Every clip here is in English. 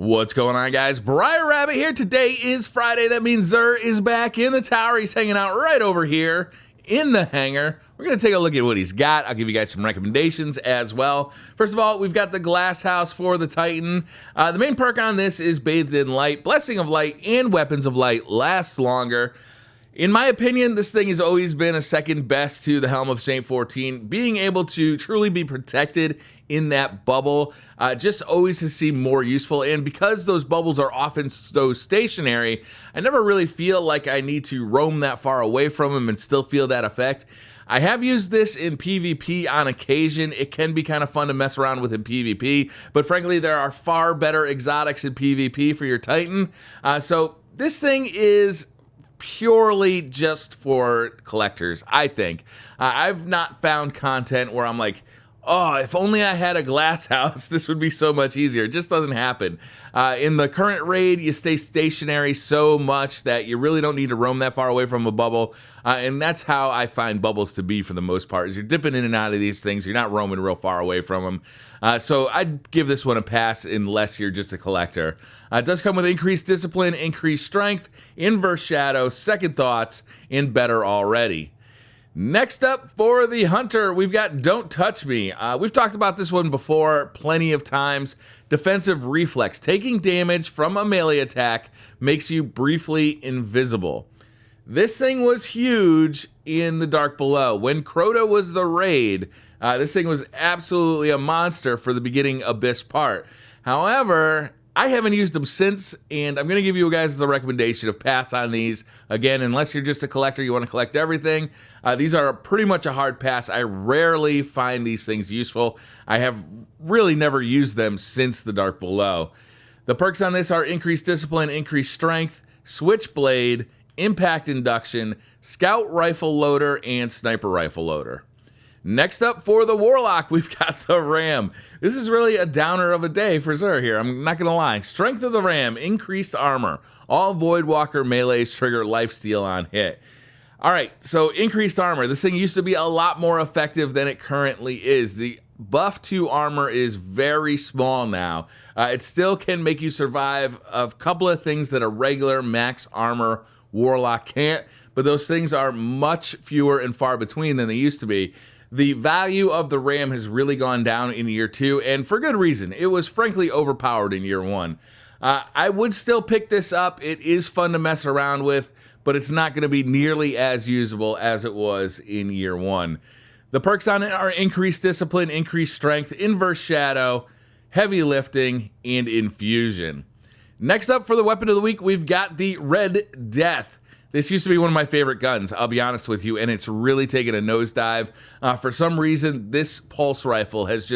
What's going on, guys? Briar Rabbit here. Today is Friday. That means Zer is back in the tower. He's hanging out right over here in the hangar. We're going to take a look at what he's got. I'll give you guys some recommendations as well. First of all, we've got the glass house for the Titan. The main perk on this is Bathed in Light. Blessing of Light and Weapons of Light last longer. In my opinion, this thing has always been a second best to the Helm of Saint 14. Being able to truly be protected in that bubble just always has seemed more useful. And because those bubbles are often so stationary, I never really feel like I need to roam that far away from them and still feel that effect. I have used this in PvP on occasion. It can be kind of fun to mess around with in PvP, but frankly, there are far better exotics in PvP for your Titan. So this thing is purely just for collectors, I think. I've not found content where I'm like, oh, if only I had a glass house, this would be so much easier. It just doesn't happen. In the current raid, you stay stationary so much that you really don't need to roam that far away from a bubble. And that's how I find bubbles to be for the most part, is you're dipping in and out of these things. You're not roaming real far away from them. So I'd give this one a pass unless you're just a collector. It does come with increased discipline, increased strength, inverse shadow, second thoughts, and better already. Next up for the Hunter, we've got Don't Touch Me. We've talked about this one before plenty of times. Defensive reflex. Taking damage from a melee attack makes you briefly invisible. This thing was huge in the Dark Below. When Crota was the raid, this thing was absolutely a monster for the beginning Abyss part. However, I haven't used them since, and I'm going to give you guys the recommendation of pass on these. Again, unless you're just a collector, you want to collect everything. These are pretty much a hard pass. I rarely find these things useful. I have really never used them since the Dark Below. The perks on this are increased discipline, increased strength, switchblade, impact induction, scout rifle loader, and sniper rifle loader. Next up for the Warlock, we've got the Ram. This is really a downer of a day for Zer here, I'm not going to lie. Strength of the Ram, increased armor. All Voidwalker melees trigger lifesteal on hit. All right, so increased armor. This thing used to be a lot more effective than it currently is. The buff to armor is very small now. It still can make you survive a couple of things that a regular max armor Warlock can't, but those things are much fewer and far between than they used to be. The value of the Ram has really gone down in year 2, and for good reason. It was frankly overpowered in year 1. I would still pick this up. It is fun to mess around with, but it's not going to be nearly as usable as it was in year 1. The perks on it are increased discipline, increased strength, inverse shadow, heavy lifting, and infusion. Next up for the weapon of the week, we've got the Red Death. This used to be one of my favorite guns, I'll be honest with you, and it's really taken a nosedive. For some reason, this pulse rifle has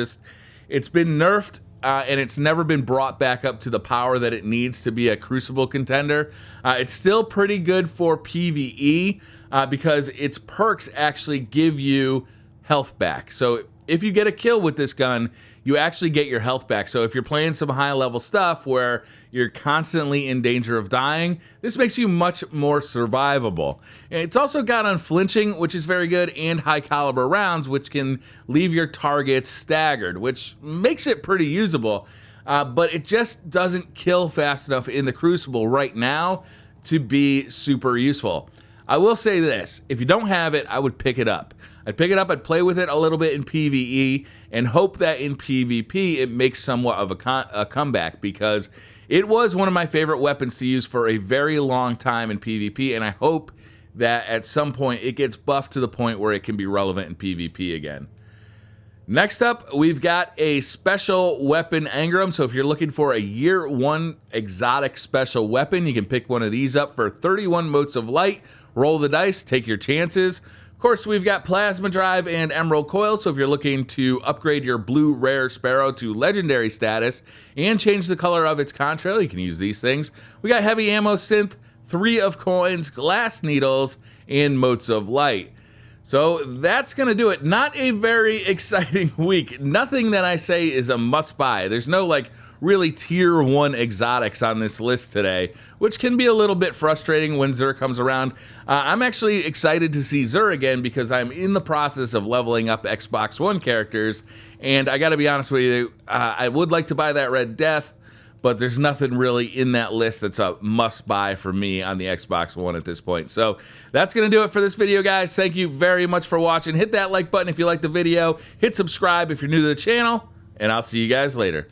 it's been nerfed, and it's never been brought back up to the power that it needs to be a Crucible contender. It's still pretty good for PvE, because its perks actually give you health back. So if you get a kill with this gun, you actually get your health back. So if you're playing some high level stuff where you're constantly in danger of dying, this makes you much more survivable. And it's also got unflinching, which is very good, and high caliber rounds, which can leave your targets staggered, which makes it pretty usable. But it just doesn't kill fast enough in the Crucible right now to be super useful. I will say this, if you don't have it, I would pick it up. I'd pick it up, I'd play with it a little bit in PvE, and hope that in PvP it makes somewhat of a comeback, because it was one of my favorite weapons to use for a very long time in PvP, and I hope that at some point it gets buffed to the point where it can be relevant in PvP again. Next up, we've got a special weapon engram. So if you're looking for a year 1 exotic special weapon, you can pick one of these up for 31 motes of light. Roll the dice, take your chances. Of course, we've got Plasma Drive and Emerald Coil, so if you're looking to upgrade your blue rare Sparrow to legendary status and change the color of its contrail, you can use these things. We got Heavy Ammo Synth, 3 of Coins, Glass Needles, and Motes of Light. So that's going to do it. Not a very exciting week. Nothing that I say is a must buy. There's no really tier 1 exotics on this list today, which can be a little bit frustrating when Zer comes around. I'm actually excited to see Zer again because I'm in the process of leveling up Xbox One characters, and I gotta be honest with you, I would like to buy that Red Death, but there's nothing really in that list that's a must-buy for me on the Xbox One at this point. So that's going to do it for this video, guys. Thank you very much for watching. Hit that like button if you like the video. Hit subscribe if you're new to the channel, and I'll see you guys later.